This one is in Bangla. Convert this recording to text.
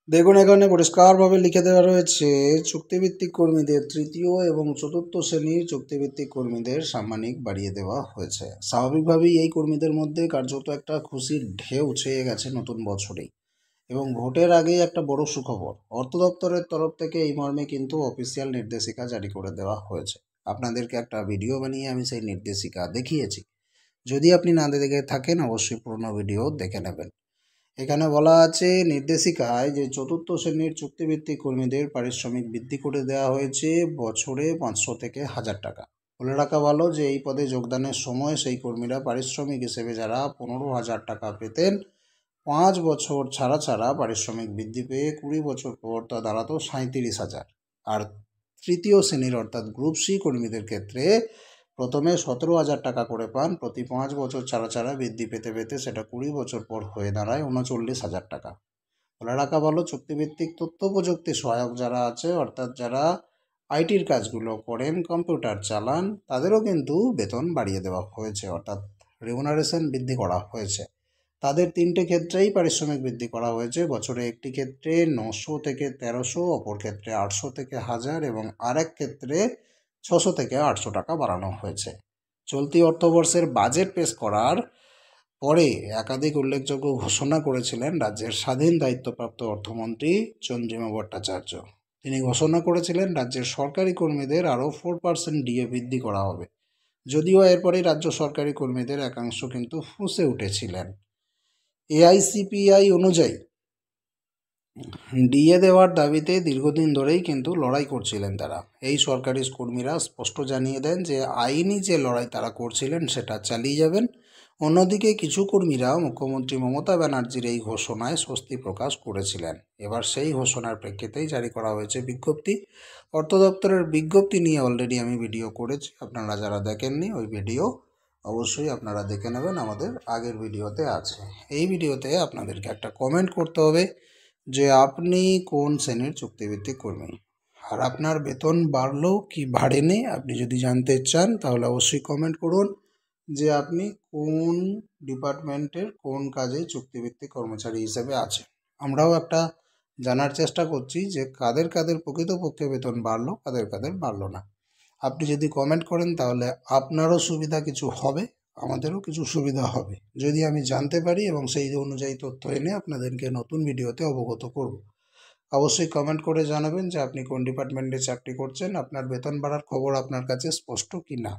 দেখুন এখানে পরিষ্কারভাবে লিখে দেওয়া রয়েছে চুক্তিভিত্তিক কর্মীদের তৃতীয় এবং চতুর্থ শ্রেণীর চুক্তিভিত্তিক কর্মীদের সাম্মানিক বাড়িয়ে দেওয়া হয়েছে। স্বাভাবিকভাবেই এই কর্মীদের মধ্যে কার্যত একটা খুশির ঢেউ ছেয়ে গেছে নতুন বছরেই, এবং ভোটের আগেই একটা বড় সুখবর। অর্থ দপ্তরের তরফ থেকে এই মর্মে কিন্তু অফিসিয়াল নির্দেশিকা জারি করে দেওয়া হয়েছে। আপনাদেরকে একটা ভিডিও বানিয়ে আমি সেই নির্দেশিকা দেখিয়েছি। যদি আপনি না দেখে থাকেন অবশ্যই পুরনো ভিডিও দেখে নেবেন। এখানে বলা আছে নির্দেশিকায় যে চতুর্থ শ্রেণীর চুক্তিভিত্তিক কর্মীদের পারিশ্রমিক বৃদ্ধি করে দেওয়া হয়েছে বছরে 500 থেকে 1000 টাকা। বলে রাখা ভালো যে এই পদে যোগদানের সময় সেই কর্মীরা পারিশ্রমিক হিসেবে যারা 15,000 টাকা পেতেন, 5 বছর ছাড়া ছাড়া পারিশ্রমিক বৃদ্ধি পেয়ে 20 বছর পর তা দাঁড়াতো 37,000। আর তৃতীয় শ্রেণীর অর্থাৎ গ্রুপ সি কর্মীদের ক্ষেত্রে প্রথমে 17,000 টাকা করে পান, প্রতি 5 বছর ছাড়া ছাড়া বৃদ্ধি পেতে পেতে সেটা 20 বছর পর হয়ে দাঁড়ায় 39,000 টাকা। বলে রাখা ভালো চুক্তিভিত্তিক তথ্য প্রযুক্তি সহায়ক যারা আছে, অর্থাৎ যারা আইটির কাজগুলো করেন, কম্পিউটার চালান, তাদেরও কিন্তু বেতন বাড়িয়ে দেওয়া হয়েছে, অর্থাৎ রেমুনারেশন বৃদ্ধি করা হয়েছে। তাদের 3টে ক্ষেত্রেই পারিশ্রমিক বৃদ্ধি করা হয়েছে। বছরে একটি ক্ষেত্রে 900 থেকে 1300, অপর ক্ষেত্রে 800 থেকে 1000 এবং আরেক ক্ষেত্রে 600 থেকে 800 টাকা বাড়ানো হয়েছে। চলতি অর্থবর্ষের বাজেট পেশ করার পরে একাধিক উল্লেখযোগ্য ঘোষণা করেছিলেন রাজ্যের স্বাধীন দায়িত্বপ্রাপ্ত অর্থমন্ত্রী চন্দ্রিমা ভট্টাচার্য। তিনি ঘোষণা করেছিলেন রাজ্যের সরকারি কর্মীদের আরও 4% ডিএ বৃদ্ধি করা হবে। যদিও এরপরেই রাজ্য সরকারি কর্মীদের একাংশ কিন্তু ফুঁসে উঠেছিলেন। এআইসিপিআই অনুযায়ী ডিএ দেওয়ার দাবিতে দীর্ঘদিন ধরেই কিন্তু লড়াই করছিলেন তারা। এই সরকারি কর্মীরা স্পষ্ট জানিয়ে দেন যে আইনি যে লড়াই তারা করছিলেন সেটা চালিয়ে যাবেন। অন্যদিকে কিছু কর্মীরা মুখ্যমন্ত্রী মমতা ব্যানার্জির এই ঘোষণায় স্বস্তি প্রকাশ করেছিলেন। এবার সেই ঘোষণার প্রেক্ষিতেই জারি করা হয়েছে বিজ্ঞপ্তি। অর্থ দপ্তরের বিজ্ঞপ্তি নিয়ে অলরেডি আমি ভিডিও করেছি, আপনারা যারা দেখেননি ওই ভিডিও অবশ্যই আপনারা দেখে নেবেন, আমাদের আগের ভিডিওতে আছে। এই ভিডিওতে আপনাদেরকে একটা কমেন্ট করতে হবে যে আপনি কোন শ্রেণীর চুক্তিভিত্তিক কর্মী, আর আপনার বেতন বাড়লো কি বাড়েনি আপনি যদি জানতে চান তাহলে অবশ্যই কমেন্ট করুন যে আপনি কোন ডিপার্টমেন্টের কোন কাজে চুক্তিভিত্তিক কর্মচারী হিসেবে আছেন। আমরাও একটা জানার চেষ্টা করছি যে কাদের কাদের প্রকৃতপক্ষে বেতন বাড়লো, কাদের কাদের বাড়লো না। আপনি যদি কমেন্ট করেন তাহলে আপনারও সুবিধা কিছু হবে, আমাদেরও কিছু সুবিধা হবে যদি আমি জানতে পারি এবং সেই অনুযায়ী তথ্য এনে আপনাদেরকে নতুন ভিডিওতে অবগত করব। অবশ্যই কমেন্ট করে জানাবেন যে আপনি কোন ডিপার্টমেন্টে চাকরি করছেন, আপনার বেতন বাড়ার খবর আপনার কাছে স্পষ্ট কি না।